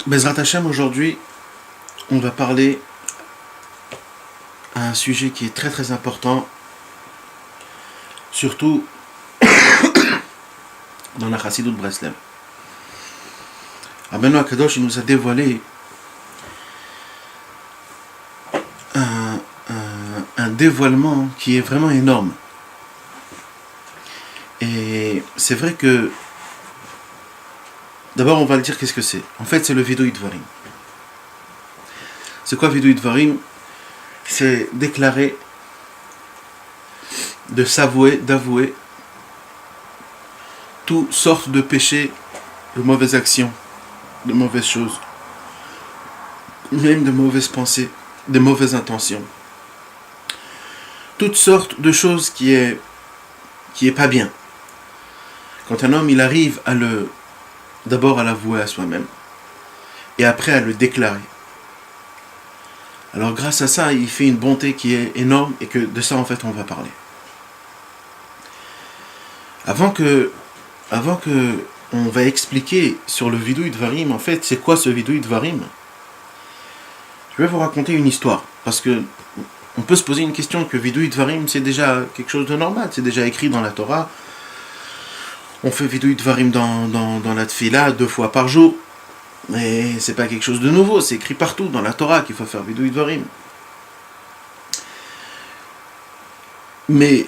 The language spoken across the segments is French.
Bezrat Hashem, aujourd'hui, on va parler à un sujet qui est très très important, surtout dans la Chassidut de Breslev. Rabbeinu Akadosh, il nous a dévoilé un dévoilement qui est vraiment énorme. Et c'est vrai que d'abord, on va le dire qu'est-ce que c'est. En fait, c'est le Vidui Dvarim. C'est quoi Vidui Dvarim? C'est déclarer, de s'avouer, d'avouer toutes sortes de péchés, de mauvaises actions, de mauvaises choses, même de mauvaises pensées, de mauvaises intentions. Toutes sortes de choses qui est pas bien. Quand un homme, il arrive d'abord à l'avouer à soi-même, et après à le déclarer. Alors grâce à ça, il fait une bonté qui est énorme, et que de ça en fait on va parler. Avant que on va expliquer sur le Vidui Dvarim, en fait, c'est quoi ce Vidui Dvarim? Je vais vous raconter une histoire, parce que on peut se poser une question que Vidui Dvarim, c'est déjà quelque chose de normal, c'est déjà écrit dans la Torah. On fait Vidui Dvarim dans la Tfila 2 fois par jour. Mais c'est pas quelque chose de nouveau, c'est écrit partout dans la Torah qu'il faut faire Vidui Dvarim. Mais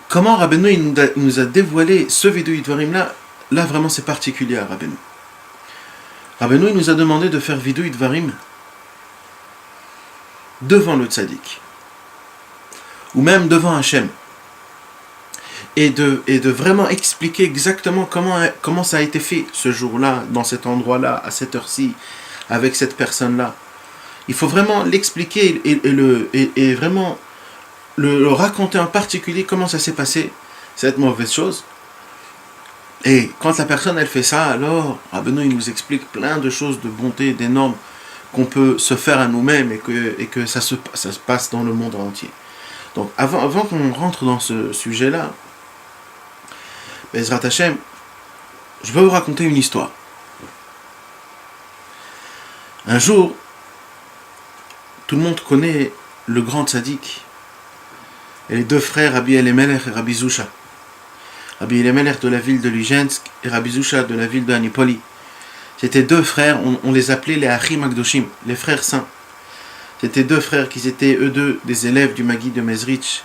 comment Rabbeinu il nous a dévoilé ce Vidui Dvarim là vraiment c'est particulier à Rabbeinu. Rabbeinu il nous a demandé de faire Vidui Dvarim devant le tzaddik, ou même devant Hachem. Et de vraiment expliquer exactement comment ça a été fait ce jour-là, dans cet endroit-là, à cette heure-ci, avec cette personne-là. Il faut vraiment l'expliquer et vraiment le raconter en particulier comment ça s'est passé, cette mauvaise chose. Et quand la personne elle fait ça, alors Rabbeinu il nous explique plein de choses de bonté, d'énormes, qu'on peut se faire à nous-mêmes et que ça se passe dans le monde entier. Donc avant qu'on rentre dans ce sujet-là, Bezrat Hashem, je vais vous raconter une histoire. Un jour, tout le monde connaît le grand tzaddik et les 2 frères Rabbi Elimelech et Rabbi Zusha. Rabbi Elimelech de la ville de Lujensk et Rabbi Zusha de la ville de Anipoli. C'était 2 frères, on les appelait les Achim Akdoshim, les frères saints. C'était 2 frères qui étaient eux deux des élèves du Maggid de Mezrich,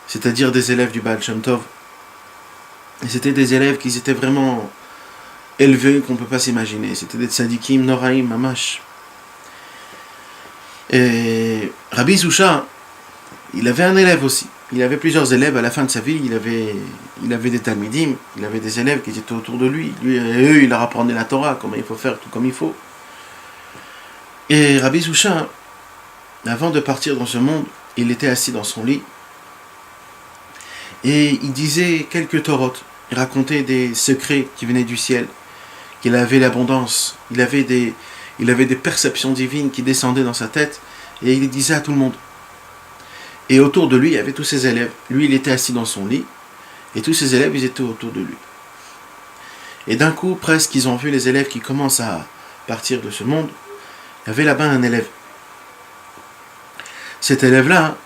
c'est-à-dire des élèves du Baal Shem Tov. Et c'était des élèves qui étaient vraiment élevés qu'on ne peut pas s'imaginer. C'était des tzadikim, noraim, mamash. Et Rabbi Zusha, il avait un élève aussi. Il avait plusieurs élèves à la fin de sa vie. Il avait des talmidim, il avait des élèves qui étaient autour de lui. Lui et eux, il leur apprenait la Torah, comment il faut faire, tout comme il faut. Et Rabbi Zusha, avant de partir dans ce monde, il était assis dans son lit. Et il disait quelques torotes, il racontait des secrets qui venaient du ciel, qu'il avait l'abondance, il avait des perceptions divines qui descendaient dans sa tête, et il les disait à tout le monde. Et autour de lui, il y avait tous ses élèves. Lui, il était assis dans son lit, et tous ses élèves, ils étaient autour de lui. Et d'un coup, presque, ils ont vu les élèves qui commencent à partir de ce monde. Il y avait là-bas un élève. Cet élève-là,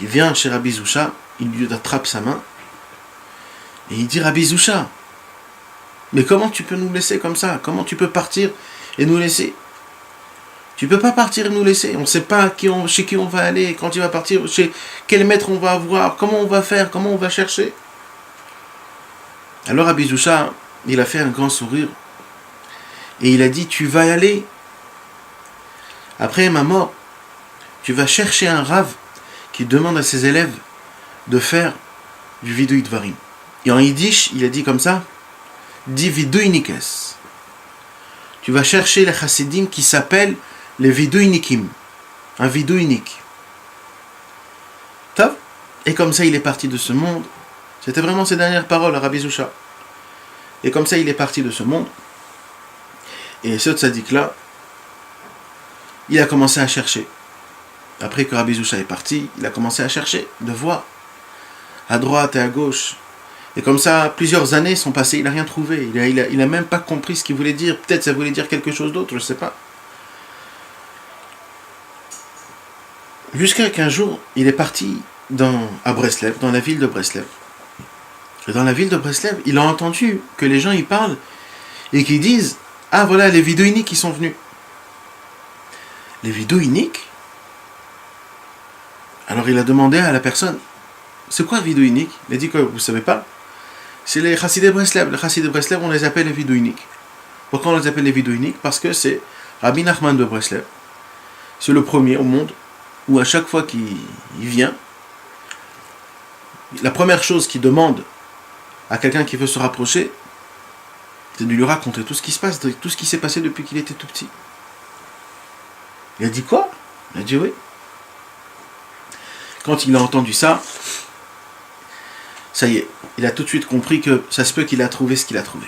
il vient chez Rabbi Zusha, il lui attrape sa main, et il dit: Rabbi Zusha, mais comment tu peux nous laisser comme ça? Comment tu peux partir et nous laisser? Tu peux pas partir et nous laisser. On ne sait pas chez qui on va aller, quand il va partir, chez quel maître on va avoir, comment on va faire, comment on va chercher. Alors Rabbi Zusha, il a fait un grand sourire, et il a dit: tu vas y aller. Après ma mort, tu vas chercher un rave qui demande à ses élèves de faire du Vidui Dvarim. Et en yiddish, il a dit comme ça: Di Vidui Nikes. Tu vas chercher les chassidim qui s'appellent les Vidui Nikim. Un Vidui unique. Top. Et comme ça, il est parti de ce monde. C'était vraiment ses dernières paroles à Rabbi Zusha. Et comme ça, il est parti de ce monde. Et ce tzaddik-là, il a commencé à chercher. après que Rabbi Zusha est parti, il a commencé à chercher, de voir, à droite et à gauche. Et comme ça, plusieurs années sont passées, il n'a rien trouvé. Il a même pas compris ce qu'il voulait dire. Peut-être ça voulait dire quelque chose d'autre, je ne sais pas. Jusqu'à qu'un jour, il est parti à Breslev, dans la ville de Breslev. Et dans la ville de Breslev, il a entendu que les gens y parlent et qu'ils disent « Ah voilà, les vidéoïniques qui sont venus. » Les vidéoïniques. Alors il a demandé à la personne « C'est quoi vidéoïnique ?» Il a dit que vous ne savez pas. C'est les Chassidé Breslev. Les Chassidé Breslev, on les appelle les vidéoïniques. Pourquoi on les appelle les vidéoïniques? Parce que c'est Rabbi Nachman de Breslev. C'est le premier au monde où à chaque fois qu'il vient, la première chose qu'il demande à quelqu'un qui veut se rapprocher, c'est de lui raconter tout ce qui se passe, tout ce qui s'est passé depuis qu'il était tout petit. Il a dit quoi? Il a dit oui. Quand il a entendu ça, ça y est, il a tout de suite compris que ça se peut qu'il a trouvé ce qu'il a trouvé.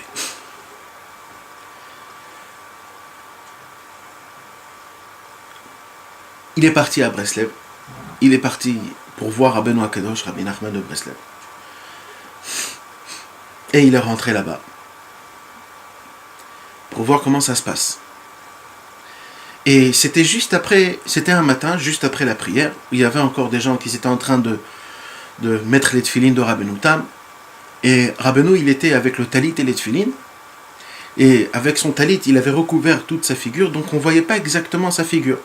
Il est parti à Breslev. Il est parti pour voir Rabbeinu Akadosh, Rabbi Nachman de Breslev. Et il est rentré là-bas pour voir comment ça se passe. Et c'était un matin, juste après la prière, où il y avait encore des gens qui étaient en train de mettre les tefilines de Rabbeinu Tam. Et Rabbeinu, il était avec le talit et les tefilines. Et avec son talit, il avait recouvert toute sa figure, donc on ne voyait pas exactement sa figure.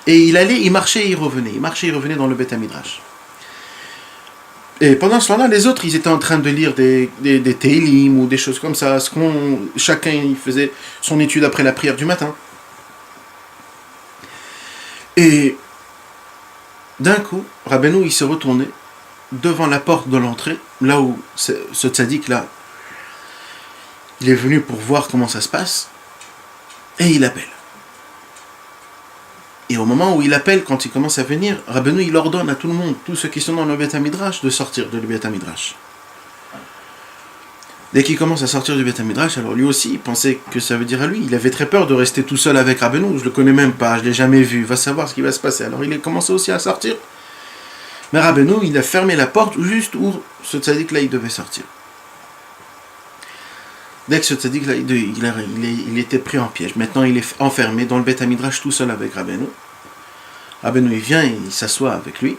Et il marchait et il revenait dans le Beth Midrash. Et pendant ce temps-là, les autres, ils étaient en train de lire des Teilim ou des choses comme ça. Chacun il faisait son étude après la prière du matin. Et d'un coup, Rabbeinu, il s'est retourné devant la porte de l'entrée, là où ce tzaddik-là, il est venu pour voir comment ça se passe, et il appelle. Et au moment où il appelle, quand il commence à venir, Rabbeinu, il ordonne à tout le monde, tous ceux qui sont dans le Beth Midrash, de sortir de le Beth Midrash. Dès qu'il commence à sortir du Beth Midrash, alors lui aussi, il pensait que ça veut dire à lui. Il avait très peur de rester tout seul avec Rabbeinu. Je le connais même pas, je l'ai jamais vu. Il va savoir ce qui va se passer. Alors il a commencé aussi à sortir. Mais Rabbeinu, il a fermé la porte juste où ce tzaddik-là, il devait sortir. Dès que ce tzaddik-là, il était pris en piège. Maintenant, il est enfermé dans le Beth Midrash tout seul avec Rabbeinu. Rabbeinu, il vient, il s'assoit avec lui.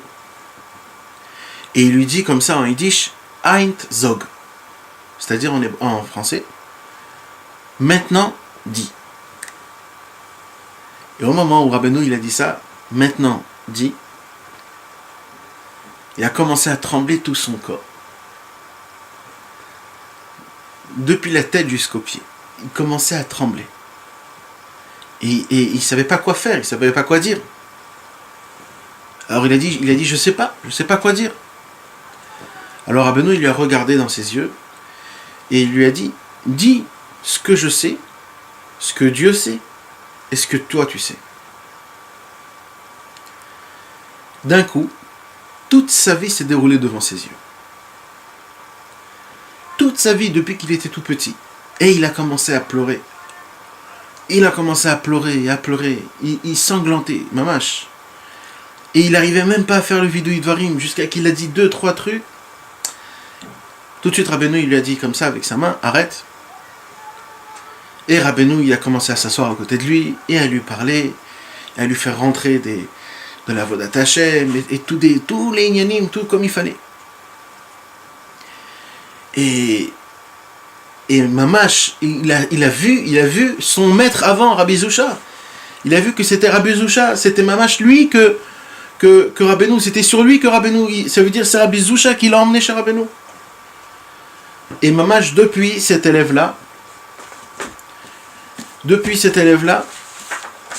Et il lui dit comme ça en yiddish, Eint Zog. C'est-à-dire en français, maintenant, dis. Et au moment où Rabbeinu, il a dit ça, maintenant, dis, il a commencé à trembler tout son corps. Depuis la tête jusqu'aux pieds. Il commençait à trembler. Et il ne savait pas quoi faire, il ne savait pas quoi dire. Alors il a dit, je sais pas quoi dire. Alors Rabbeinu, il lui a regardé dans ses yeux, et il lui a dit, dis ce que je sais, ce que Dieu sait, et ce que toi tu sais. D'un coup, toute sa vie s'est déroulée devant ses yeux. Toute sa vie depuis qu'il était tout petit. Et il a commencé à pleurer. Il a commencé à pleurer et à pleurer. Il sanglantait, mamache. Et il n'arrivait même pas à faire le vidéo Idvarim jusqu'à qu'il a dit 2-3 trucs. Tout de suite, Rabbeinu, il lui a dit comme ça avec sa main, arrête. Et Rabbeinu, il a commencé à s'asseoir à côté de lui et à lui parler, et à lui faire rentrer de la Vodat Hashem et tous les inyanim, tout comme il fallait. Et Mamash, il a vu son maître avant, Rabbi Zusha. Il a vu que c'était Rabbi Zusha, c'était Mamash, lui, que Rabbeinu, c'était sur lui que Rabbeinu, ça veut dire c'est Rabbi Zusha qui l'a emmené chez Rabbeinu. Et Mamash, depuis cet élève-là,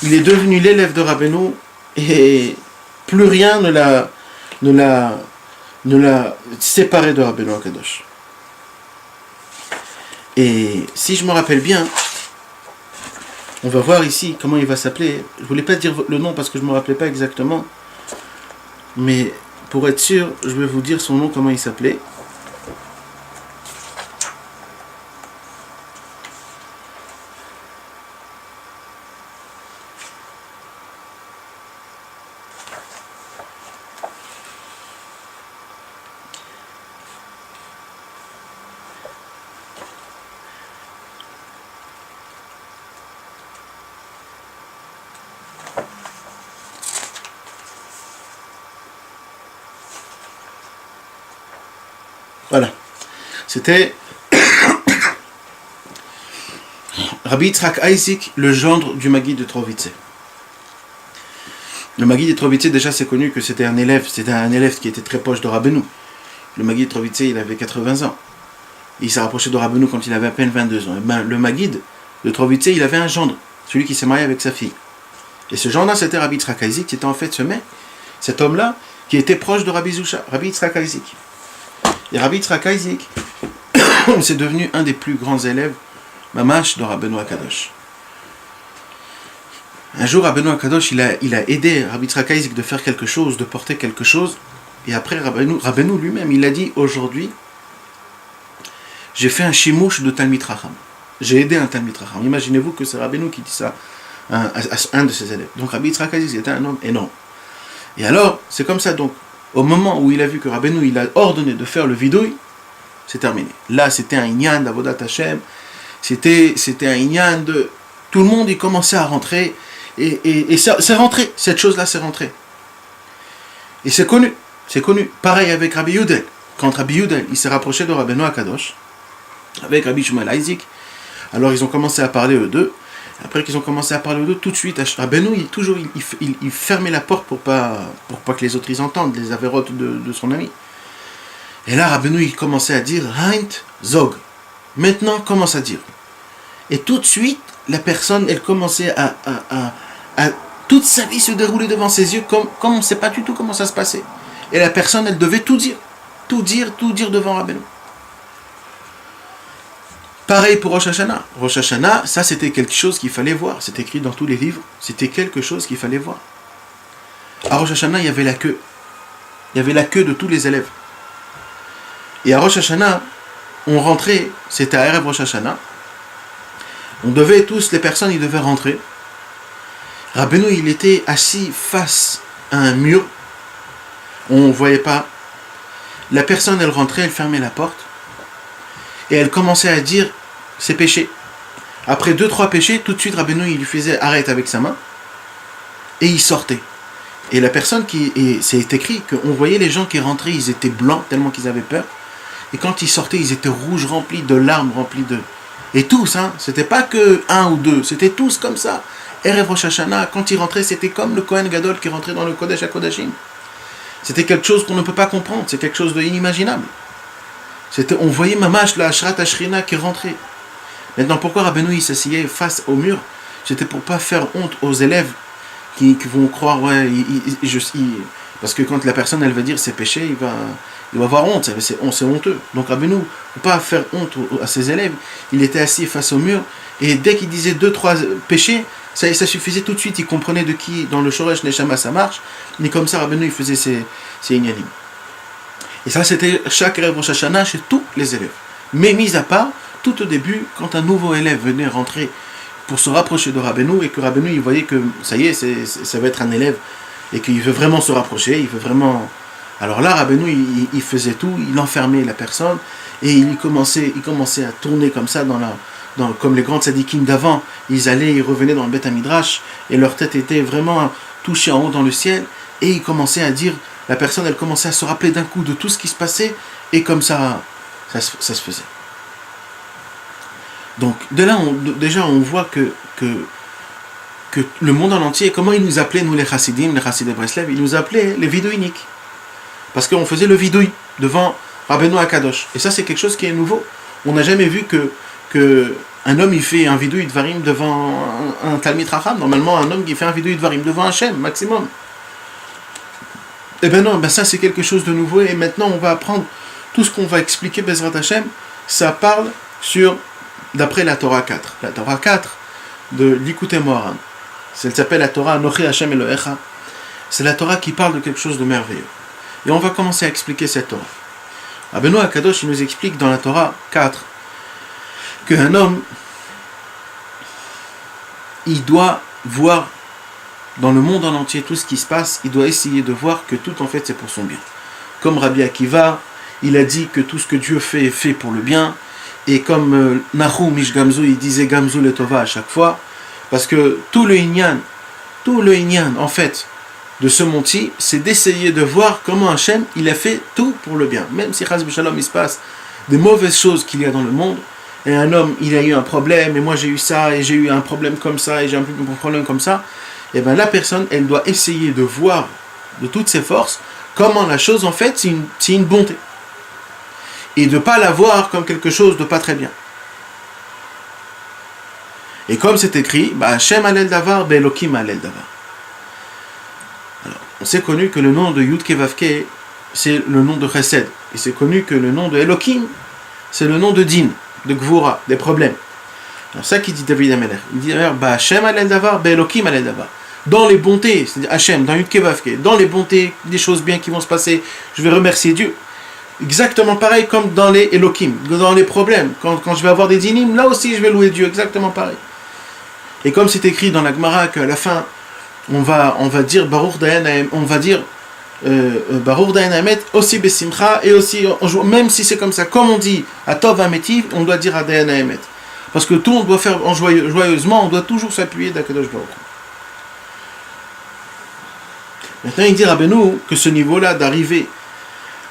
il est devenu l'élève de Rabbeinu et plus rien ne l'a séparé de Rabbeinu Akadosh. Et si je me rappelle bien, on va voir ici comment il va s'appeler. Je voulais pas dire le nom parce que je me rappelais pas exactement, mais pour être sûr, je vais vous dire son nom, comment il s'appelait. C'était Rabbi Yitzhak Isaac, le gendre du Maguide de Trovitzé. Le Maguide de Trovitzé, déjà c'est connu que c'était un élève qui était très proche de Rabbeinu. Le Maguide de Trovitzé, il avait 80 ans. Il s'est rapproché de Rabbeinu quand il avait à peine 22 ans. Et ben, le Maguide de Trovitzé, il avait un gendre, celui qui s'est marié avec sa fille. Et ce gendre-là, c'était Rabbi Yitzhak Isaac, qui était en fait ce mec, cet homme-là, qui était proche de Rabbi Zusha, Rabbi Yitzhak Isaac. Et Rabbi Yitzhak Isaac, c'est devenu un des plus grands élèves, mamash, de Rabbeinu Akadosh. Un jour, Rabbeinu Akadosh, il a aidé Rabbi Yitzhak Isaac de faire quelque chose, de porter quelque chose. Et après, Rabbeinu lui-même, il a dit, aujourd'hui, j'ai fait un shimouch de Talmid Racham. J'ai aidé un Talmid Racham. Imaginez-vous que c'est Rabbeinu qui dit ça à un de ses élèves. Donc Rabbi Yitzhak Isaac était un homme énorme. Et alors, c'est comme ça, donc, au moment où il a vu que Rabbeinu, il a ordonné de faire le vidouille, c'est terminé. Là, c'était un inyan d'Avodat Hashem, c'était un inyan de... Tout le monde, il commençait à rentrer, et c'est rentré, cette chose-là, c'est rentré. Et c'est connu. Pareil avec Rabbi Yudel. Quand Rabbi Yudel, il s'est rapproché de Rabbeinu Akadosh, avec Rabbi Shmuel Isaac, alors ils ont commencé à parler eux deux. Après qu'ils ont commencé à parler eux deux, tout de suite, Rabbeinu, il fermait la porte pour pas que les autres ils entendent les avérotes de son ami. Et là, Rabbeinu, il commençait à dire Heint Zog. Maintenant, commence à dire. Et tout de suite, la personne, elle commençait à toute sa vie se dérouler devant ses yeux, comme on ne sait pas du tout comment ça se passait. Et la personne, elle devait tout dire devant Rabbeinu. Pareil pour Rosh Hashanah. Rosh Hashanah, ça c'était quelque chose qu'il fallait voir. C'est écrit dans tous les livres. C'était quelque chose qu'il fallait voir. À Rosh Hashanah, il y avait la queue. Il y avait la queue de tous les élèves. Et à Rosh Hashanah, on rentrait, c'était à Erev Rosh Hashanah. Les personnes, ils devaient rentrer. Rabbeinu, il était assis face à un mur. On ne voyait pas. La personne, elle rentrait, elle fermait la porte. Et elle commençait à dire ses péchés. Après 2-3 péchés, tout de suite, Rabbeinu, il lui faisait arrête avec sa main. Et il sortait. Et la personne c'est écrit qu'on voyait les gens qui rentraient, ils étaient blancs tellement qu'ils avaient peur. Et quand ils sortaient, ils étaient rouges, remplis de larmes, remplis de... Et tous, c'était pas que un ou deux, c'était tous comme ça. Erev Rosh Hashanah, quand ils rentraient, c'était comme le Kohen Gadol qui rentrait dans le Kodesh HaKodashim. C'était quelque chose qu'on ne peut pas comprendre, c'est quelque chose d'inimaginable. On voyait Mamash, la Ashrat Ashrina qui rentrait. Maintenant, pourquoi Rabbeinu il s'asseyait face au mur? C'était pour pas faire honte aux élèves qui vont croire, parce que quand la personne elle va dire ses péchés, il va avoir honte, c'est honteux. Donc Rabbeinu, pour pas faire honte à ses élèves, il était assis face au mur, et dès qu'il disait 2-3 péchés, ça suffisait tout de suite, il comprenait de qui, dans le Shoresh Neshama ça marche, et comme ça Rabbeinu il faisait ses inyanim. Et ça c'était chaque Erev Rosh Hashanah chez tous les élèves. Mais mis à part, tout au début, quand un nouveau élève venait rentrer pour se rapprocher de Rabbeinu, et que Rabbeinu il voyait que ça y est, ça va être un élève, et qu'il veut vraiment se rapprocher, il veut vraiment... Alors là, Rabbeinu, il faisait tout, il enfermait la personne, et il commençait à tourner comme ça, comme les grands tzadikim d'avant, ils revenaient dans le Beth Midrash, et leur tête était vraiment touchée en haut dans le ciel, et ils commençaient à dire, la personne, elle commençait à se rappeler d'un coup de tout ce qui se passait, et comme ça se faisait. Donc, de là, on voit que le monde en entier, comment ils nous appelaient, nous les chassidim, les chassidés Breslev, ils nous appelaient les vidouiniques. Parce qu'on faisait le vidouille devant Rabbeinu Akadosh. Et ça, c'est quelque chose qui est nouveau. On n'a jamais vu que un homme, il fait un vidouille dvarim devant un Talmid Racham. Normalement, un homme qui fait un vidouille dvarim devant un Shem, maximum. Eh bien non, ça c'est quelque chose de nouveau. Et maintenant, on va apprendre tout ce qu'on va expliquer, Bezrat Hashem. Ça parle d'après la Torah 4. La Torah 4 de l'Ikutei Moharan. Elle s'appelle la Torah Anochi Hashem Elohecha. C'est la Torah qui parle de quelque chose de merveilleux. Et on va commencer à expliquer cette Torah. Rabbeinu Akadosh, il nous explique dans la Torah 4 qu'un homme, il doit voir dans le monde en entier tout ce qui se passe, il doit essayer de voir que tout en fait c'est pour son bien. Comme Rabbi Akiva, il a dit que tout ce que Dieu fait est fait pour le bien, et comme Nahum Ish Gamzu, il disait Gamzu le Tova à chaque fois, parce que tout le Inyan en fait de ce monti, c'est d'essayer de voir comment Hachem il a fait tout pour le bien. Même si Chaz B'Shalom il se passe des mauvaises choses qu'il y a dans le monde, et un homme, il a eu un problème, et moi j'ai eu ça, et j'ai eu un problème comme ça, et j'ai un problème comme ça, et bien la personne, elle doit essayer de voir de toutes ses forces comment la chose, en fait, c'est une bonté. Et de ne pas la voir comme quelque chose de pas très bien. Et comme c'est écrit, Hashem alel davar, Elokim alel davar. Alors, on s'est connu que le nom de Yud Kevavke, c'est le nom de Chesed. Et c'est connu que le nom de Elokim, c'est le nom de Din, de Gvura, des problèmes. Alors ça qui dit David Ameler. Il dit Hashem alel davar, Elokim alel davar. Dans les bontés, c'est-à-dire Hashem, dans Yud Kevavke, dans les bontés, des choses bien qui vont se passer, je vais remercier Dieu. Exactement pareil comme dans les Elokim, dans les problèmes. Quand je vais avoir des dinim, là aussi je vais louer Dieu, exactement pareil. Et comme c'est écrit dans la Gemara qu'à la fin, on va dire Baruch Dayan, on va dire Baruch Dayan Hamet aussi Besimcha, et aussi, même si c'est comme ça, comme on dit à Tov Hametiv, on doit dire à Dayan Hamet. Parce que tout on doit faire joyeusement, on doit toujours s'appuyer d'Akadosh Baruch. Maintenant il dit Rabbeinu que ce niveau-là d'arriver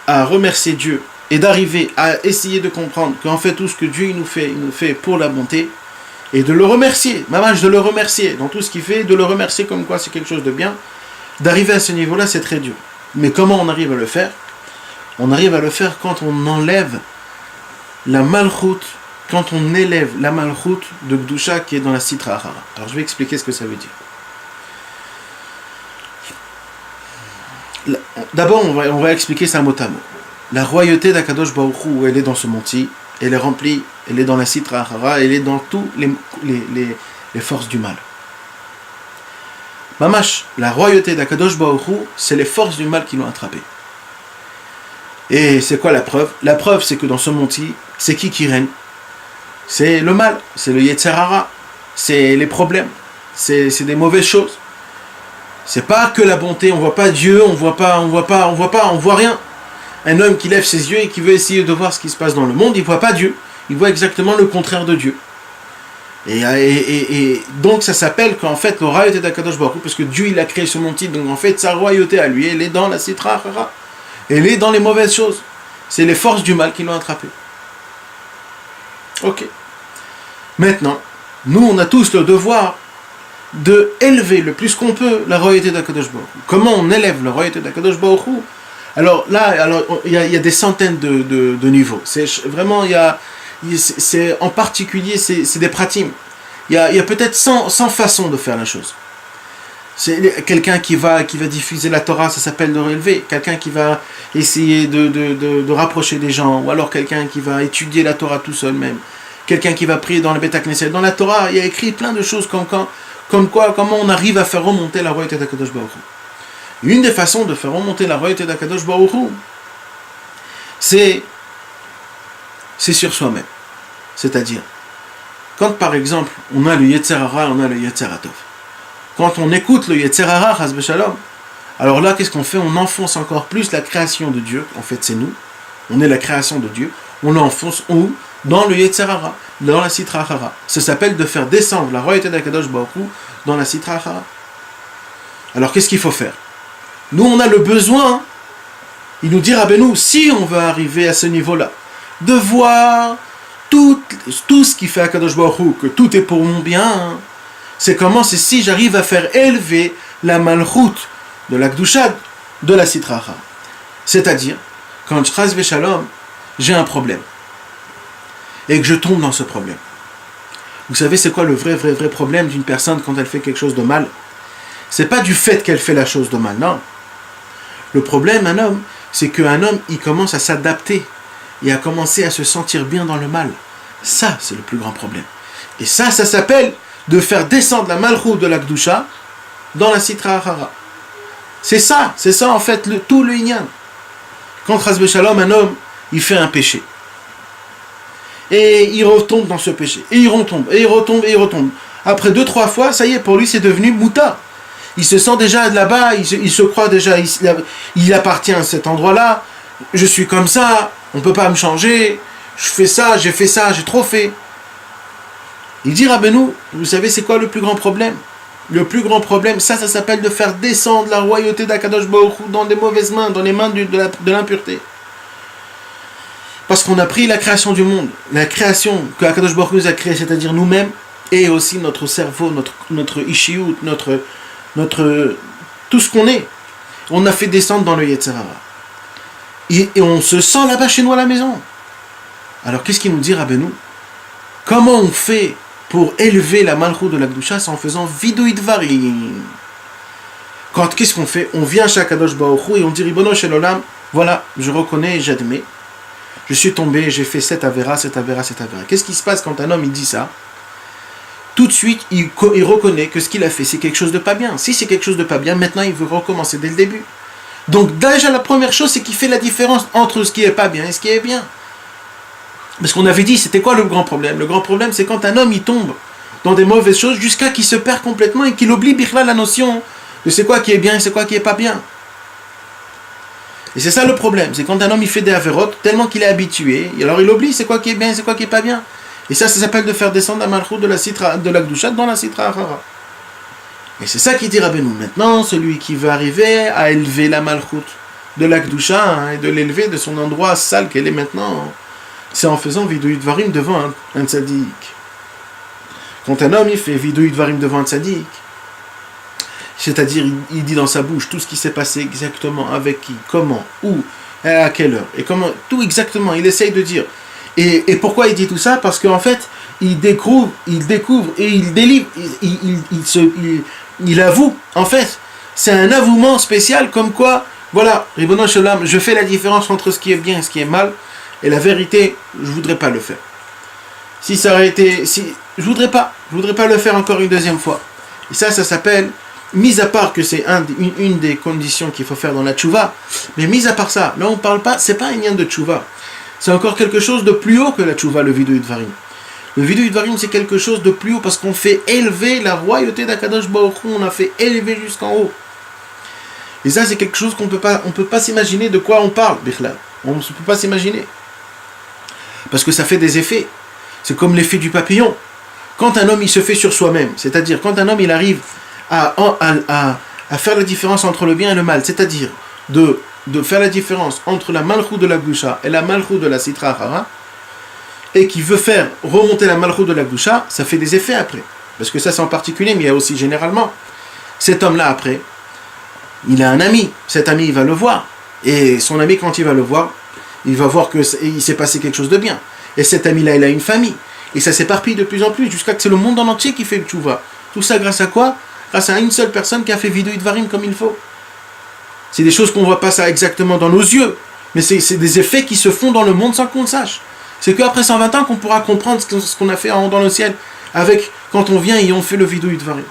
à remercier Dieu et d'arriver à essayer de comprendre qu'en fait tout ce que Dieu il nous fait pour la bonté, et de le remercier, de le remercier dans tout ce qu'il fait, de le remercier comme quoi c'est quelque chose de bien. D'arriver à ce niveau-là, c'est très dur. Mais comment on arrive à le faire? On arrive à le faire quand on enlève la malchoute, quand on élève la malchoute de Gdusha qui est dans la Sitra Achara. Alors je vais expliquer ce que ça veut dire. D'abord, on va expliquer ça mot à mot. La royauté d'Akadosh Baruch Hu, elle est dans ce monti, elle est remplie, elle est dans la Sitra Achara, elle est dans tous les forces du mal. Mamash, la royauté d'Akadosh Baruch Hu, c'est les forces du mal qui l'ont attrapé. Et c'est quoi la preuve? La preuve, c'est que dans ce monti, c'est qui règne? C'est le mal, c'est le Yetzer Hara, c'est les problèmes, c'est des mauvaises choses. C'est pas que la bonté, on voit pas Dieu, on voit rien. Un homme qui lève ses yeux et qui veut essayer de voir ce qui se passe dans le monde, il voit pas Dieu, il voit exactement le contraire de Dieu. Et donc ça s'appelle qu'en fait le royauté d'Akadosh Baruch Hu, parce que Dieu il a créé ce monti, donc en fait sa royauté à lui, elle est dans la Sitra Achara, elle est dans les mauvaises choses. C'est les forces du mal qui l'ont attrapé. Ok. Maintenant, nous on a tous le devoir de élever le plus qu'on peut la royauté d'Akadosh Baruch Hu. Comment on élève la royauté d'Akadosh Baruch Hu? Alors là, il y a des centaines de niveaux. C'est vraiment, c'est en particulier, c'est des pratimes. Il y a peut-être 100 façons de faire la chose. C'est quelqu'un qui va diffuser la Torah, ça s'appelle de relever. Quelqu'un qui va essayer de rapprocher des gens, ou alors quelqu'un qui va étudier la Torah tout seul même. Quelqu'un qui va prier dans le Beth Knesset. Dans la Torah, il y a écrit plein de choses comment on arrive à faire remonter la royauté d'Akadosh Baruch Hu. Une des façons de faire remonter la royauté d'Akadosh Baruch Hu, c'est sur soi-même. C'est-à-dire, quand par exemple, on a le Yetzer Hara, on a le Yetzer Hatov. Quand on écoute le Yetzer Hara, Chas v'Shalom, alors là, qu'est-ce qu'on fait? On enfonce encore plus la création de Dieu. En fait, c'est nous. On est la création de Dieu. On l'enfonce où? Dans le Yetzer Hara, dans la Sitra Achara. Ça s'appelle de faire descendre la royauté d'Akadosh Baruch Hu dans la Sitra Achara. Alors, qu'est-ce qu'il faut faire? Nous, on a le besoin, il nous dit Rabbeinu, si on veut arriver à ce niveau-là, de voir tout ce qui fait Akadosh Baruch Hu, que tout est pour mon bien, c'est si j'arrive à faire élever la malchoute de la Gdusha de la Sitra Achara. C'est-à-dire, quand Chas v'Shalom, j'ai un problème, et que je tombe dans ce problème. Vous savez, c'est quoi le vrai problème d'une personne quand elle fait quelque chose de mal? C'est pas du fait qu'elle fait la chose de mal, non. Le problème, un homme, c'est qu'un homme, il commence à s'adapter et à commencer à se sentir bien dans le mal. Ça, c'est le plus grand problème. Et ça s'appelle de faire descendre la malchoute de la Gdusha dans la Sitra Achara. C'est ça en fait, tout le Inyan. Quand Chas v'Shalom, un homme, il fait un péché. Et il retombe dans ce péché. Et il retombe. Après 2-3 fois, ça y est, pour lui, c'est devenu mouta. Il se sent déjà de là-bas, il se croit déjà, il appartient à cet endroit-là, je suis comme ça, on ne peut pas me changer, je fais ça, j'ai trop fait. Il dit Rabbeinu, vous savez c'est quoi le plus grand problème? Le plus grand problème, ça s'appelle de faire descendre la royauté d'Akadosh Baruch Hu dans des mauvaises mains, dans les mains de l'impureté. Parce qu'on a pris la création du monde, la création que Akadosh Baruch Hu nous a créée, c'est-à-dire nous-mêmes, et aussi notre cerveau, notre ishiyut, notre tout ce qu'on est. On a fait descendre dans le Yetzer Hara. Et on se sent là-bas chez nous à la maison. Alors qu'est-ce qu'il nous dit Rabbeinu? Comment on fait pour élever la malchut de la Kedusha? C'est en faisant vidouï dvarim. Qu'est-ce qu'on fait? On vient chez Akadosh Baruch Hu et on dit Ribono shel olam, voilà, je reconnais et j'admets. Je suis tombé, j'ai fait cette avéra. Qu'est-ce qui se passe quand un homme il dit ça? Tout de suite, il reconnaît que ce qu'il a fait, c'est quelque chose de pas bien. Si c'est quelque chose de pas bien, maintenant il veut recommencer dès le début. Donc déjà la première chose, c'est qu'il fait la différence entre ce qui est pas bien et ce qui est bien. Parce qu'on avait dit, c'était quoi le grand problème? Le grand problème, c'est quand un homme il tombe dans des mauvaises choses jusqu'à qu'il se perd complètement et qu'il oublie bichla la notion de c'est quoi qui est bien et c'est quoi qui est pas bien. Et c'est ça le problème, c'est quand un homme il fait des avérotes tellement qu'il est habitué, et alors il oublie c'est quoi qui est bien et c'est quoi qui est pas bien. Et ça s'appelle de faire descendre la malchut de la Kedusha dans la Sitra Achara. Et c'est ça qui dit Rabbeinu. Maintenant, celui qui veut arriver à élever la malchut de la Kedusha et de l'élever de son endroit sale qu'elle est maintenant, c'est en faisant vidouï dvarim devant un tzaddik. Quand un homme il fait vidouï dvarim devant un tzaddik, c'est-à-dire il dit dans sa bouche tout ce qui s'est passé exactement, avec qui, comment, où, à quelle heure, et comment, tout exactement, il essaye de dire. Et pourquoi il dit tout ça? Parce qu'en fait, il découvre et il délivre, il avoue. En fait, c'est un avouement spécial comme quoi, voilà, Ribono shel olam, je fais la différence entre ce qui est bien et ce qui est mal, et la vérité, je voudrais pas le faire. Si ça aurait été, je voudrais pas le faire encore une deuxième fois. Et ça s'appelle, mis à part que c'est une des conditions qu'il faut faire dans la tchouva, mais mis à part ça, là on parle pas, c'est pas un lien de tchouva. C'est encore quelque chose de plus haut que la tchouva, le vidouï dvarim. Le vidouï dvarim, c'est quelque chose de plus haut parce qu'on fait élever la royauté d'Akadosh Baruch Hu, on a fait élever jusqu'en haut. Et ça, c'est quelque chose qu'on peut pas s'imaginer de quoi on parle, Bichlal. On ne peut pas s'imaginer. Parce que ça fait des effets. C'est comme l'effet du papillon. Quand un homme, il se fait sur soi-même, c'est-à-dire quand un homme, il arrive à faire la différence entre le bien et le mal, c'est-à-dire de faire la différence entre la malchut de la Kedusha et la malchut de la Sitra Achara, et qui veut faire remonter la malchut de la Kedusha, ça fait des effets après. Parce que ça c'est en particulier, mais il y a aussi généralement. Cet homme-là après, il a un ami. Cet ami, il va le voir. Et son ami, quand il va le voir, il va voir qu'il s'est passé quelque chose de bien. Et cet ami-là, il a une famille. Et ça s'éparpille de plus en plus, jusqu'à que c'est le monde en entier qui fait le tchouva. Tout ça grâce à quoi? Grâce à une seule personne qui a fait vidouï dvarim comme il faut. C'est des choses qu'on ne voit pas ça exactement dans nos yeux, mais c'est des effets qui se font dans le monde sans qu'on le sache. C'est qu'après 120 ans qu'on pourra comprendre ce qu'on a fait dans le ciel, avec quand on vient et on fait le vidouï dvarim.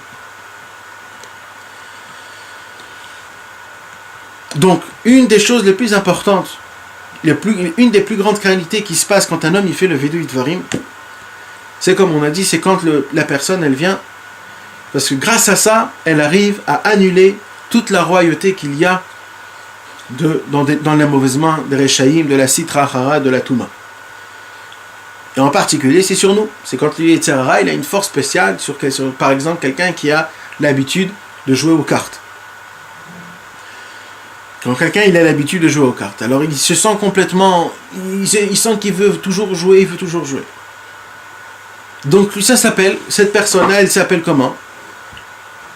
Donc, une des choses les plus importantes, une des plus grandes qualités qui se passe quand un homme il fait le vidouï dvarim, c'est comme on a dit, c'est quand la personne elle vient, parce que grâce à ça, elle arrive à annuler toute la royauté qu'il y a dans l'amauvaisement des Rechaïm, de la Sitra Achara, de la Touma. Et en particulier, c'est sur nous. C'est quand le Yetzer Hara, il a une force spéciale sur par exemple, quelqu'un qui a l'habitude de jouer aux cartes. Quand quelqu'un il a l'habitude de jouer aux cartes, alors il se sent complètement... Il sent qu'il veut toujours jouer, il veut toujours jouer. Donc cette personne-là, elle s'appelle comment?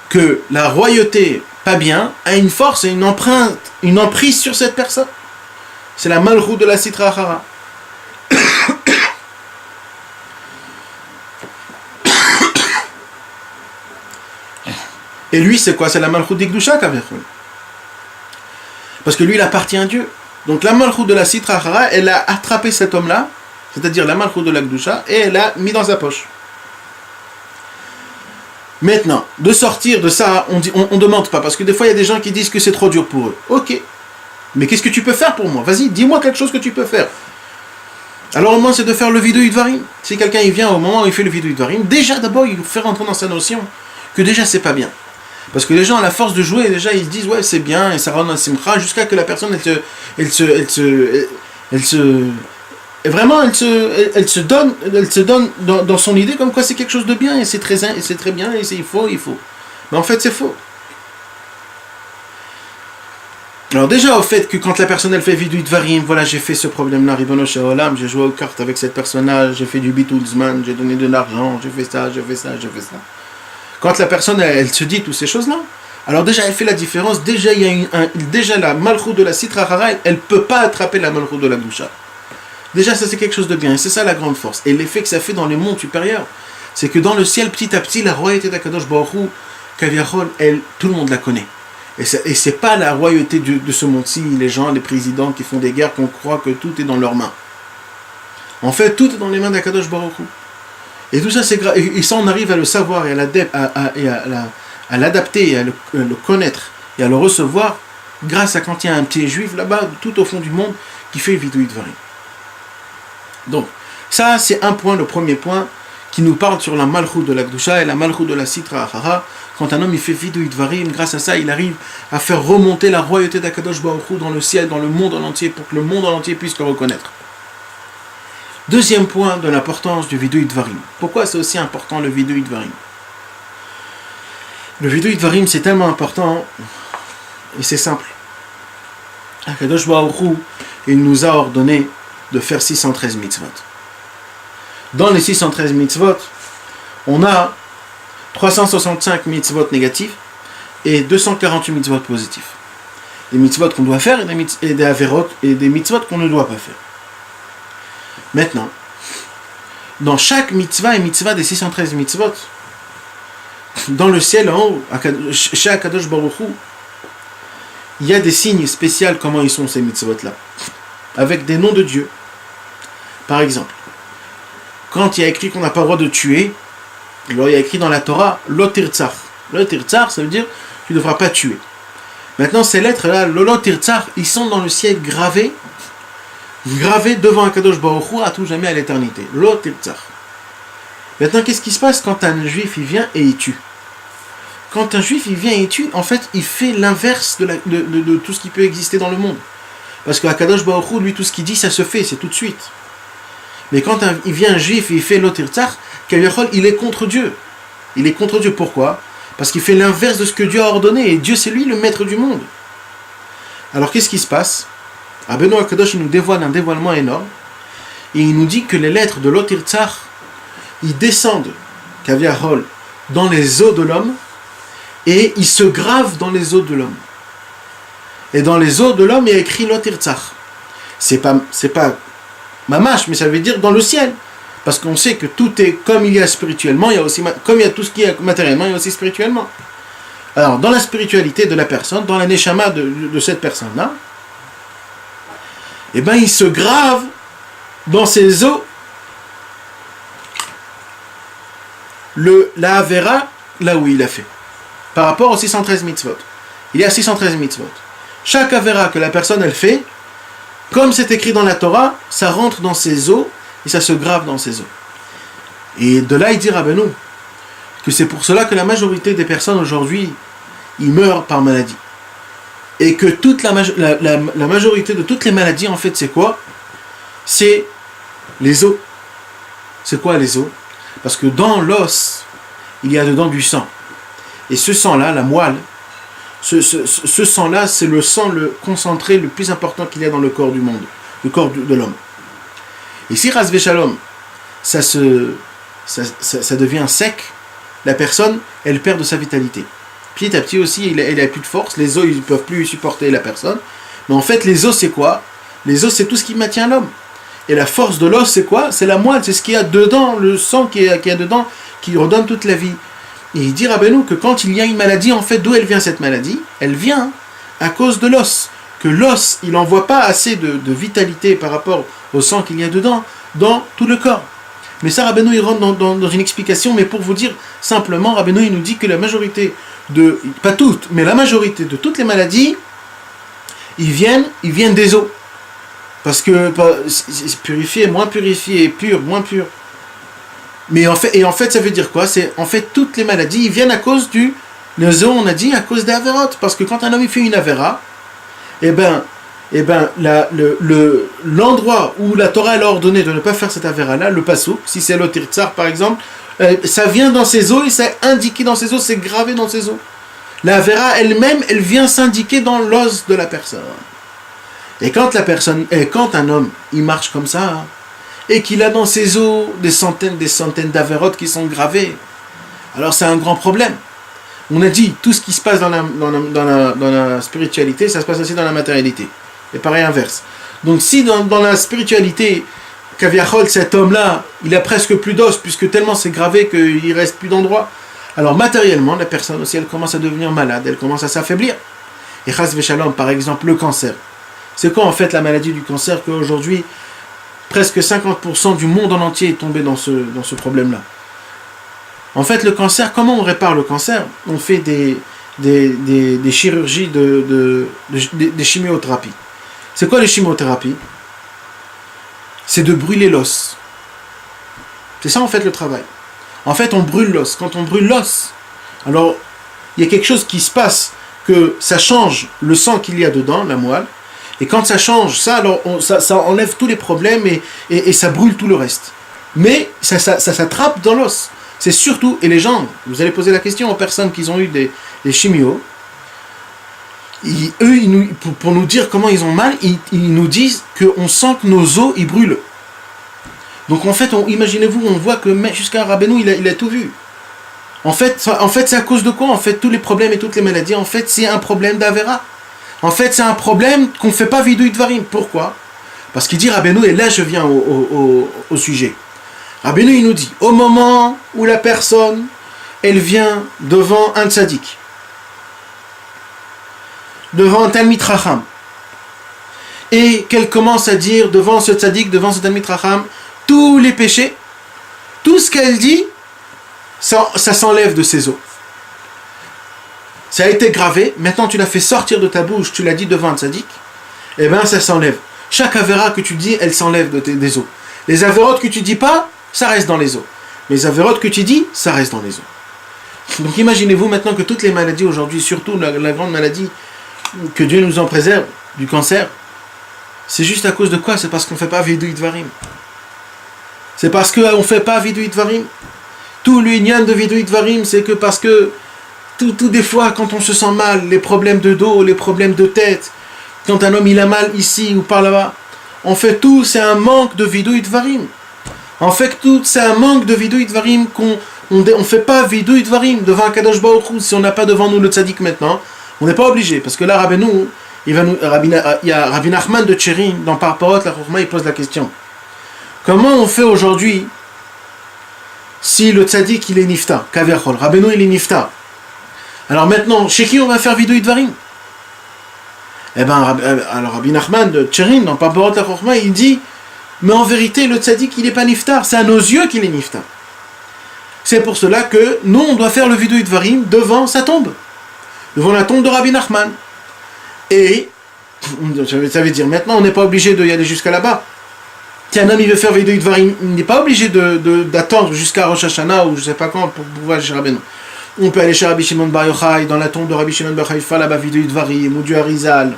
Que la royauté pas bien a une force et une empreinte, une emprise sur cette personne. C'est la malchut de la Sitra Achara. Et lui, c'est quoi? C'est la malchut d'Ikdusha Kaverchon. Parce que lui, il appartient à Dieu. Donc la malchut de la Sitra Achara, elle a attrapé cet homme-là, c'est-à-dire la malchut de la Kedusha, et elle l'a mis dans sa poche. Maintenant, de sortir de ça, on demande pas, parce que des fois il y a des gens qui disent que c'est trop dur pour eux. Ok, mais qu'est-ce que tu peux faire pour moi? Vas-y, dis-moi quelque chose que tu peux faire. Alors au moins c'est de faire le vidouï dvarim. Si quelqu'un il vient au moment où il fait le vidouï dvarim, déjà d'abord il fait rentrer dans sa notion que déjà c'est pas bien. Parce que les gens à la force de jouer, déjà ils se disent ouais c'est bien, et ça rend un simcha, jusqu'à que la personne elle se donne dans son idée comme quoi c'est quelque chose de bien et c'est très bien et il faut. Mais en fait c'est faux. Alors déjà au fait que quand la personne elle fait vidui dvarim, voilà j'ai fait ce problème-là, Ribono Shel Olam, j'ai joué aux cartes avec cette personne-là, j'ai fait du bitoulzman, j'ai donné de l'argent, j'ai fait ça, j'ai fait ça, j'ai fait ça. Quand la personne elle se dit toutes ces choses-là, alors déjà elle fait la différence, déjà il y a déjà la malchut de la sitra hara, elle peut pas attraper la malchut de la doucha. Déjà ça c'est quelque chose de bien, et c'est ça la grande force. Et l'effet que ça fait dans les mondes supérieurs, c'est que dans le ciel petit à petit la royauté d'Akadosh Baruch Hu, Kaviachol, tout le monde la connaît. Et c'est pas la royauté de ce monde-ci, les gens, les présidents qui font des guerres, qu'on croit que tout est dans leurs mains. En fait, tout est dans les mains d'Akadosh Baruch Hu. Et tout ça, c'est grave. Et ça, on arrive à le savoir et à l'adapter, et à le connaître, et à le recevoir, grâce à quand il y a un petit juif là-bas, tout au fond du monde, qui fait vidui dvarim. Donc, ça, c'est un point, le premier point, qui nous parle sur la malchut de la Kedusha et la malchut de la Sitra Achara. Quand un homme il fait vidui dvarim, grâce à ça, il arrive à faire remonter la royauté d'Akadosh Baruch Hu dans le ciel, dans le monde en entier, pour que le monde en entier puisse le reconnaître. Deuxième point de l'importance du vidui dvarim. Pourquoi c'est aussi important le vidui dvarim? Le vidui dvarim, c'est tellement important, et c'est simple. Akadosh Baruch Hu, il nous a ordonné de faire 613 mitzvot. Dans les 613 mitzvot, on a 365 mitzvot négatifs et 248 mitzvot positifs. Des mitzvot qu'on doit faire et des averot et des mitzvot qu'on ne doit pas faire. Maintenant, dans chaque mitzvah et mitzvah des 613 mitzvot, dans le ciel en haut, chez Akadosh Baruch Hu, il y a des signes spéciaux comment ils sont ces mitzvot-là, avec des noms de Dieu. Par exemple, quand il y a écrit qu'on n'a pas le droit de tuer, alors il y a écrit dans la Torah, lo tirtzach. Lo tirtzach, ça veut dire tu ne devras pas tuer. Maintenant, ces lettres-là, lo tirtzach, ils sont dans le ciel gravés devant Akadosh Baruch Hu à tout jamais à l'éternité. Lo tirtzach. Maintenant, qu'est-ce qui se passe quand un juif il vient et il tue? Quand un juif il vient et il tue, en fait, il fait l'inverse de tout ce qui peut exister dans le monde. Parce qu'Akadosh Baruch Hu, lui, tout ce qu'il dit, ça se fait, c'est tout de suite. Mais quand il vient un juif et il fait l'otirtzach, il est contre Dieu. Il est contre Dieu. Pourquoi? Parce qu'il fait l'inverse de ce que Dieu a ordonné. Et Dieu, c'est lui le maître du monde. Alors, qu'est-ce qui se passe? Rabbeinu Akadosh, il nous dévoile un dévoilement énorme. Et il nous dit que les lettres de l'otirtzach, ils descendent, Kaviahol, dans les os de l'homme. Et ils se gravent dans les os de l'homme. Et dans les os de l'homme, il y a écrit l'otirtzach. C'est pas mamash, mais ça veut dire dans le ciel. Parce qu'on sait que tout est comme il y a spirituellement, il y a aussi, comme il y a tout ce qui est matériellement, il y a aussi spirituellement. Alors, dans la spiritualité de la personne, dans la neshama de cette personne-là, eh bien, il se grave dans ses os la avera là où il a fait. Par rapport aux 613 mitzvot. Il y a 613 mitzvot. Chaque avera que la personne elle fait, comme c'est écrit dans la Torah, ça rentre dans ses os et ça se grave dans ses os. Et de là, il dit Rabbeinu que c'est pour cela que la majorité des personnes aujourd'hui, ils meurent par maladie. Et que toute la majorité de toutes les maladies, en fait, c'est quoi? C'est les os. C'est quoi les os? Parce que dans l'os, il y a dedans du sang. Et ce sang-là, la moelle, ce sang-là, c'est le sang le concentré le plus important qu'il y a dans le corps du monde, le corps de l'homme. Et si Ras Veshalom, ça devient sec, la personne, elle perd de sa vitalité. Petit à petit aussi, elle n'a plus de force, les os, ils ne peuvent plus supporter la personne. Mais en fait, les os, c'est quoi? Les os, c'est tout ce qui maintient l'homme. Et la force de l'os, c'est quoi? C'est la moelle, c'est ce qu'il y a dedans, le sang qu'il y a dedans, qui redonne toute la vie. Et il dit Rabbeinu que quand il y a une maladie, en fait, d'où elle vient cette maladie? Elle vient à cause de l'os. Que l'os, il n'envoie pas assez de vitalité par rapport au sang qu'il y a dedans, dans tout le corps. Mais ça, Rabbeinu, il rentre dans une explication, mais pour vous dire simplement, Rabbeinu, il nous dit que la majorité pas toutes, mais la majorité de toutes les maladies, ils viennent des os. Parce que c'est purifié, pur, moins pur. Mais en fait, ça veut dire quoi? C'est en fait toutes les maladies, ils viennent à cause les os, on a dit, à cause des avérotes. Parce que quand un homme il fait une avéra, l'endroit où la Torah elle a ordonné de ne pas faire cette avéra-là, le pasouk, si c'est l'otirtzar par exemple, ça vient dans ses os et c'est indiqué dans ses os, c'est gravé dans ses os. La Avera elle-même, elle vient s'indiquer dans l'os de la personne. Et quand un homme, il marche comme ça, et qu'il a dans ses os des centaines d'avérotes qui sont gravées, alors c'est un grand problème. On a dit, tout ce qui se passe dans la spiritualité, ça se passe aussi dans la matérialité. Et pareil inverse. Donc si dans la spiritualité, Kaviachol, cet homme-là, il a presque plus d'os, puisque tellement c'est gravé qu'il ne reste plus d'endroit. Alors matériellement, la personne aussi, elle commence à devenir malade, elle commence à s'affaiblir. Et Chas Veshalom, par exemple, le cancer. C'est quoi en fait la maladie du cancer qu'aujourd'hui, presque 50% du monde en entier est tombé dans ce problème-là. En fait, le cancer, comment on répare le cancer? On fait des chirurgies, des chimiothérapies. C'est quoi les chimiothérapies? C'est de brûler l'os. C'est ça en fait le travail. En fait, on brûle l'os. Quand on brûle l'os, alors il y a quelque chose qui se passe, que ça change le sang qu'il y a dedans, la moelle, et quand ça change ça, alors ça enlève tous les problèmes et ça brûle tout le reste. Mais ça s'attrape dans l'os. C'est surtout, et les gens, vous allez poser la question aux personnes qui ont eu des chimios, pour nous dire comment ils ont mal, ils nous disent qu'on sent que nos os, ils brûlent. Donc en fait, imaginez-vous, on voit que jusqu'à Rabbeinu, il a tout vu. En fait, c'est à cause de quoi? En fait, tous les problèmes et toutes les maladies, en fait, c'est un problème d'Avera. En fait, c'est un problème qu'on ne fait pas vidouï dvarim. Pourquoi? Parce qu'il dit Rabbeinu, et là je viens au sujet. Rabbeinu, il nous dit, au moment où la personne, elle vient devant un tzaddik, devant un Talmid Chacham, et qu'elle commence à dire devant ce tzaddik, devant ce Talmid Chacham, tous les péchés, tout ce qu'elle dit, ça s'enlève de ses os. Ça a été gravé, maintenant tu l'as fait sortir de ta bouche, tu l'as dit devant un tzaddik, et bien ça s'enlève. Chaque avéra que tu dis, elle s'enlève des os. Les avérotes que tu dis pas, ça reste dans les os. Mais les avérotes que tu dis, ça reste dans les os. Donc imaginez-vous maintenant que toutes les maladies aujourd'hui, surtout la grande maladie, que Dieu nous en préserve, du cancer, c'est juste à cause de quoi? C'est parce qu'on ne fait pas vidouï dvarim. C'est parce qu'on ne fait pas vidouï dvarim. Tout l'union de vidouï dvarim, c'est que parce que tout des fois, quand on se sent mal, les problèmes de dos, les problèmes de tête, quand un homme il a mal ici ou par là-bas, en fait tout, c'est un manque de vidouï dvarim. En fait tout, c'est un manque de vidouï dvarim qu'on ne fait pas vidouï dvarim devant un Kadosh Baruch Hu. Si on n'a pas devant nous le tzaddik maintenant, on n'est pas obligé. Parce que là, Rabbeinu, il y a Rabbi Nachman de Tcherin, dans Parparot, la Chokhma, il pose la question. Comment on fait aujourd'hui si le tzaddik il est nifta, Kaverchol, Rabbeinu il est nifta? Alors maintenant, chez qui on va faire vidouï dvarim? Eh bien, alors Rabbi Nachman de Tcherin, dans Parparot, la Chokhma, il dit, mais en vérité, le tzaddik il n'est pas niftar, c'est à nos yeux qu'il est niftar. C'est pour cela que nous, on doit faire le vidouï dvarim devant sa tombe. Devant la tombe de Rabbi Nachman. Et, ça veut dire, maintenant, on n'est pas obligé d'y aller jusqu'à là-bas. Si un homme il veut faire vidouï dvarim, il n'est pas obligé d'attendre jusqu'à Rosh Hashanah ou je ne sais pas quand pour pouvoir aller chez Rabbeinu. On peut aller chez Rabbi Shimon Bar Yochai, dans la tombe de Rabbi Shimon Bar Yochai, là-bas vidouï dvarim, ou du Harizal,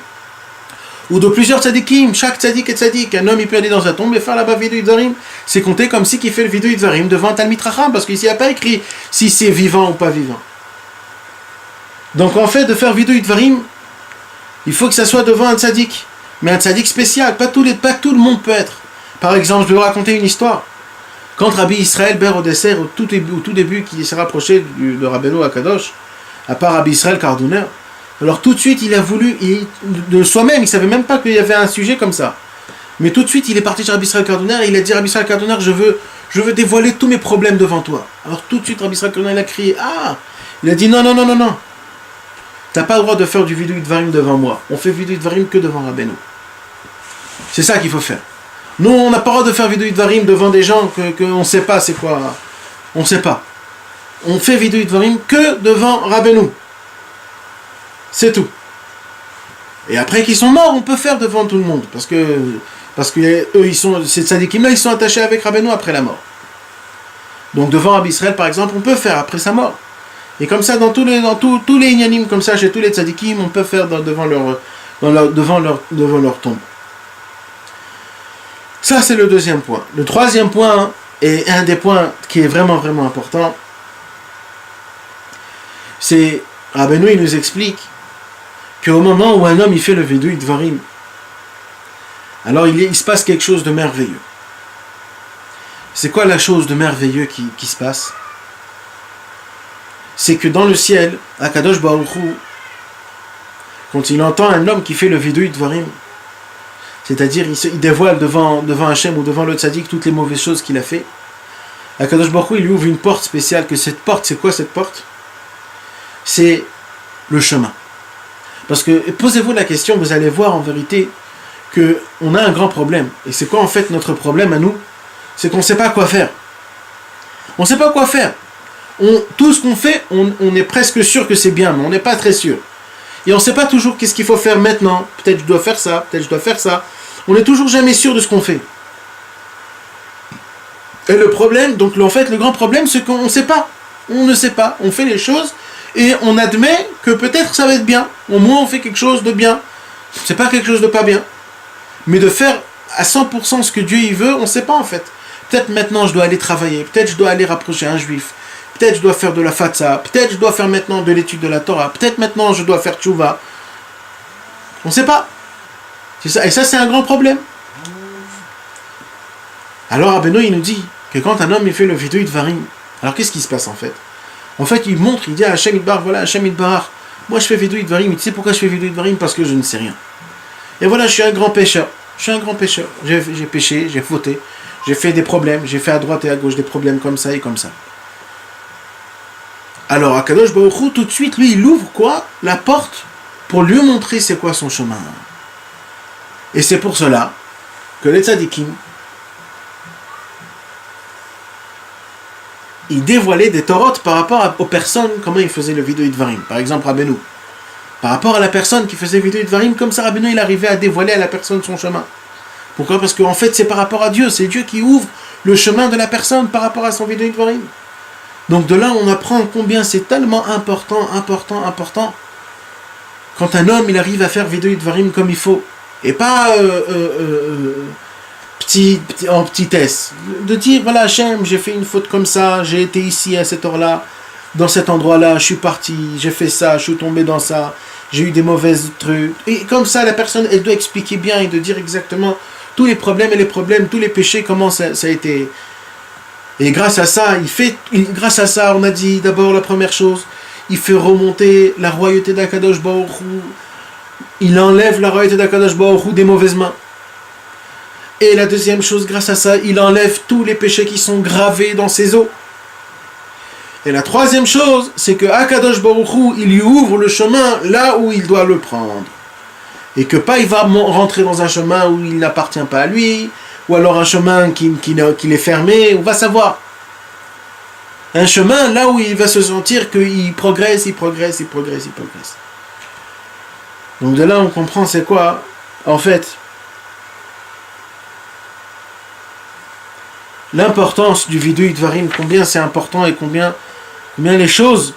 ou de plusieurs tzadikim, chaque tzadik est tzadik. Un homme il peut aller dans sa tombe et faire là-bas vidouï dvarim. C'est compté comme si qu'il fait le vidouï dvarim devant un Talmid Chacham, parce qu'ici il n'y a pas écrit si c'est vivant ou pas vivant. Donc en fait, de faire vidouï dvarim, il faut que ça soit devant un tzaddik, mais un tzaddik spécial, pas tout le monde peut être. Par exemple, je vais vous raconter une histoire. Quand Rabbi Israël Ber Odesser, au tout début, qui s'est rapproché de Rabbeinu Akadosh, à part Rabbi Israël Kardouner, alors tout de suite, il a voulu, de soi-même, il ne savait même pas qu'il y avait un sujet comme ça. Mais tout de suite, il est parti chez Rabbi Israël Kardouner et il a dit à Rabbi Israël Kardouner, je veux dévoiler tous mes problèmes devant toi. Alors tout de suite, Rabbi Israël Kardouner, il a crié, il a dit non. T'as pas le droit de faire du vidouï dvarim devant moi. On fait vidouï dvarim que devant Rabbeinu. C'est ça qu'il faut faire. Nous, on n'a pas le droit de faire vidouï dvarim devant des gens qu'on ne sait pas c'est quoi. On ne sait pas. On fait vidouï dvarim que devant Rabbeinu. C'est tout. Et après qu'ils sont morts, on peut faire devant tout le monde. Parce que eux, ces tzadikim-là, ils sont attachés avec Rabbeinu après la mort. Donc devant Rabbi Israël, par exemple, on peut faire après sa mort. Et comme ça, dans tous les inyanim, comme ça, chez tous les tzadikim, on peut faire devant leur tombe. Ça, c'est le deuxième point. Le troisième point, et un des points qui est vraiment, vraiment important, c'est Rabbeinu il nous explique qu'au moment où un homme il fait le Vidui Dvarim, alors il se passe quelque chose de merveilleux. C'est quoi la chose de merveilleux qui se passe? C'est que dans le ciel, Akadosh Baruch Hu, quand il entend un homme qui fait le Vidui Dvarim, c'est-à-dire il dévoile devant Hachem ou devant le tzaddik toutes les mauvaises choses qu'il a fait, Akadosh Baruch Hu, il lui ouvre une porte spéciale, que cette porte, c'est quoi cette porte? C'est le chemin. Parce que, posez-vous la question, vous allez voir en vérité qu'on a un grand problème. Et c'est quoi en fait notre problème à nous? C'est qu'on ne sait pas quoi faire. On ne sait pas quoi faire. Tout ce qu'on fait, on est presque sûr que c'est bien, mais on n'est pas très sûr. Et on ne sait pas toujours qu'est-ce qu'il faut faire maintenant. Peut-être je dois faire ça, peut-être je dois faire ça. On n'est toujours jamais sûr de ce qu'on fait. Et le problème, donc en fait, le grand problème, c'est qu'on ne sait pas. On ne sait pas. On fait les choses et on admet que peut-être ça va être bien. Au moins, on fait quelque chose de bien. C'est pas quelque chose de pas bien. Mais de faire à 100% ce que Dieu y veut, on ne sait pas en fait. Peut-être maintenant, je dois aller travailler. Peut-être je dois aller rapprocher un juif. Peut-être je dois faire de la fatsa. Peut-être je dois faire maintenant de l'étude de la Torah. Peut-être maintenant, je dois faire tchouva. On ne sait pas. C'est ça. Et ça, c'est un grand problème. Alors, Rabbeinu, il nous dit que quand un homme il fait le Vidui Dvarim, alors qu'est-ce qui se passe en fait? En fait, il montre, il dit à Hachem Idbar, voilà, Hachem Idbar, moi je fais Vidui Dvarim, tu sais pourquoi je fais Vidui Dvarim? Parce que je ne sais rien. Et voilà, je suis un grand pécheur. Je suis un grand pécheur. J'ai péché, j'ai fauté, j'ai fait des problèmes, j'ai fait à droite et à gauche des problèmes comme ça et comme ça. Alors, Akadosh Baruch Hu, tout de suite, lui, il ouvre quoi? La porte pour lui montrer c'est quoi son chemin. Et c'est pour cela que les tzadikim, il dévoilait des torotes par rapport aux personnes, comment ils faisaient le Vidui Dvarim. Par exemple, Rabbeinu. Par rapport à la personne qui faisait Vidui Dvarim, comme ça, Rabbeinu, il arrivait à dévoiler à la personne son chemin. Pourquoi? Parce qu'en fait, c'est par rapport à Dieu. C'est Dieu qui ouvre le chemin de la personne par rapport à son Vidui Dvarim. Donc de là, on apprend combien c'est tellement important, quand un homme, il arrive à faire Vidui Dvarim comme il faut. Et pas en petitesse. De dire, voilà, Hachem, j'ai fait une faute comme ça, j'ai été ici à cette heure-là, dans cet endroit-là, je suis parti, j'ai fait ça, je suis tombé dans ça, j'ai eu des mauvaises trucs. Et comme ça, la personne, elle doit expliquer bien et de dire exactement tous les problèmes, tous les péchés, comment ça a été. Et grâce à ça, grâce à ça, on a dit d'abord la première chose, il fait remonter la royauté d'Akadosh Baruch Hu, il enlève la royauté d'Akadosh Baruch Hu des mauvaises mains. Et la deuxième chose, grâce à ça, il enlève tous les péchés qui sont gravés dans ses os. Et la troisième chose, c'est que Akadosh Baruch Hu, il lui ouvre le chemin là où il doit le prendre. Et que pas il va rentrer dans un chemin où il n'appartient pas à lui, ou alors un chemin qui est fermé, on va savoir. Un chemin là où il va se sentir qu'il progresse. Donc de là, on comprend c'est quoi, en fait, l'importance du Vidui Dvarim, combien c'est important et combien les choses.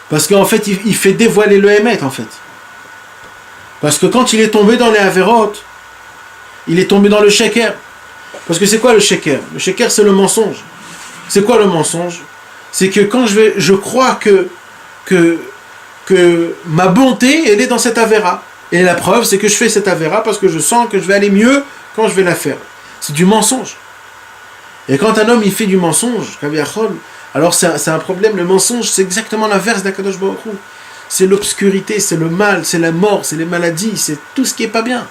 Parce qu'en fait, il fait dévoiler le Hémet, en fait. Parce que quand il est tombé dans les Averot, il est tombé dans le Sheker. Parce que c'est quoi le Sheker? Le Sheker, c'est le mensonge. C'est quoi le mensonge? C'est que quand je crois que ma bonté, elle est dans cette Avera. Et la preuve, c'est que je fais cette Avera parce que je sens que je vais aller mieux quand je vais la faire. C'est du mensonge. Et quand un homme il fait du mensonge, alors c'est un problème. Le mensonge, c'est exactement l'inverse d'Akadosh Baruch Hu. C'est l'obscurité, c'est le mal, c'est la mort, c'est les maladies, c'est tout ce qui est pas bien.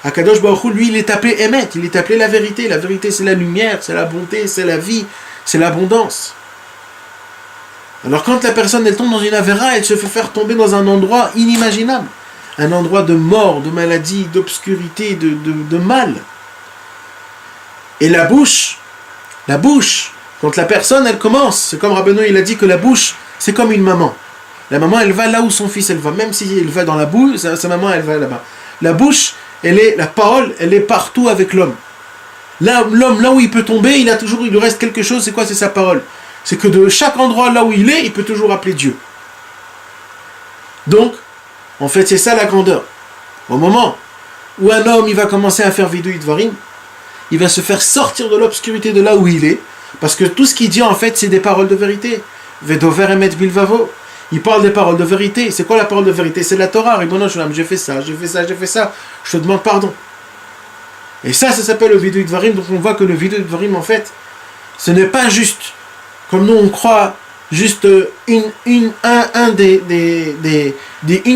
Akadosh Baruch Hu, lui, il est appelé Emet, il est appelé la vérité. La vérité, c'est la lumière, c'est la bonté, c'est la vie, c'est l'abondance. Alors quand la personne elle tombe dans une Avera, elle se fait faire tomber dans un endroit inimaginable. Un endroit de mort, de maladie, d'obscurité, de mal. Et la bouche, quand la personne elle commence, c'est comme Rabbeinu il a dit que la bouche c'est comme une maman. La maman elle va là où son fils elle va, même si elle va dans la boue, sa maman elle va là-bas. La bouche, la parole, elle est partout avec l'homme. Là, l'homme, là où il peut tomber, il lui reste quelque chose, c'est quoi? C'est sa parole. C'est que de chaque endroit là où il peut toujours appeler Dieu. Donc, en fait c'est ça la grandeur. Au moment où un homme il va commencer à faire Vidui Dvarim, il va se faire sortir de l'obscurité de là où il est, parce que tout ce qu'il dit en fait c'est des paroles de vérité. Vedover emet bilvavo. Il parle des paroles de vérité. C'est quoi la parole de vérité? C'est la Torah. Ribono Shalom, j'ai fait ça, j'ai fait ça, j'ai fait ça. Je te demande pardon. Et ça s'appelle le vidui dvarim. Donc on voit que le vidui dvarim, en fait, ce n'est pas juste, comme nous on croit, juste une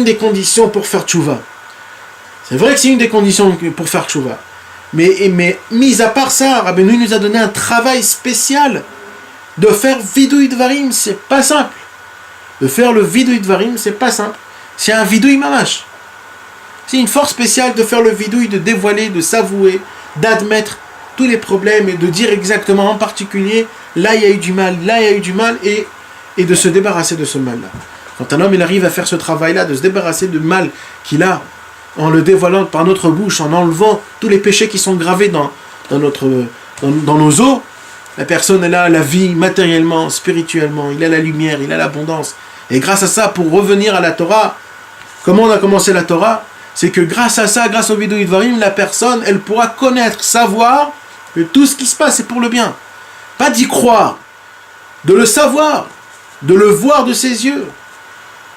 des conditions pour faire tchouva. C'est vrai que c'est une des conditions pour faire tchouva. Mais mis à part ça, Rabbeinu nous a donné un travail spécial de faire vidui dvarim. C'est pas simple. De faire le vidui dvarim, c'est pas simple. C'est un vidui mamash. C'est une force spéciale de faire le vidui, de dévoiler, de s'avouer, d'admettre tous les problèmes et de dire exactement en particulier là il y a eu du mal, là il y a eu du mal et de se débarrasser de ce mal-là. Quand un homme il arrive à faire ce travail-là, de se débarrasser du mal qu'il a en le dévoilant par notre bouche, en enlevant tous les péchés qui sont gravés dans nos os, la personne elle a la vie matériellement, spirituellement, il a la lumière, il a l'abondance. Et grâce à ça, pour revenir à la Torah, comment on a commencé la Torah? C'est que grâce à ça, grâce au vidui dvarim, la personne, elle pourra connaître, savoir que tout ce qui se passe est pour le bien. Pas d'y croire, de le savoir, de le voir de ses yeux.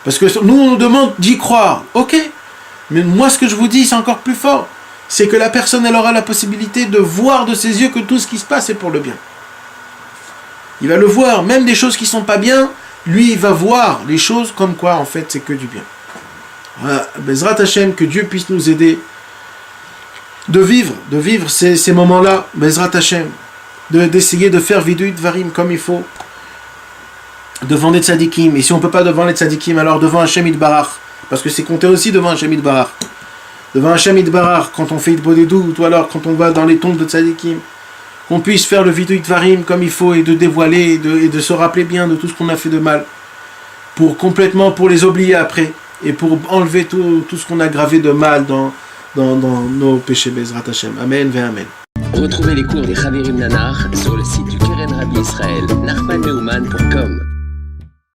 Parce que nous, on nous demande d'y croire. Ok, mais moi, ce que je vous dis, c'est encore plus fort. C'est que la personne, elle aura la possibilité de voir de ses yeux que tout ce qui se passe est pour le bien. Il va le voir, même des choses qui ne sont pas bien, lui, il va voir les choses comme quoi, en fait, c'est que du bien. Voilà, Bezrat Hashem, que Dieu puisse nous aider de vivre ces moments-là, Bezrat Hashem, d'essayer de faire vidui dvarim comme il faut, devant les tzadikim, et si on ne peut pas devant les tzadikim, alors devant Hashem Yitbarach, parce que c'est compté aussi devant Hashem Yitbarach. Devant Hashem Yitbarach, quand on fait Yitbodedut, ou alors quand on va dans les tombes de tzadikim, qu'on puisse faire le vidui dvarim comme il faut, et de dévoiler, et de se rappeler bien de tout ce qu'on a fait de mal, pour les oublier après, et pour enlever tout ce qu'on a gravé de mal dans nos péchés, Bezrat Hashem. Amen, ve Amen. Retrouvez les cours des Chavirim Nanar sur le site du Keren Rabbi Israël, nachmanneumann.com.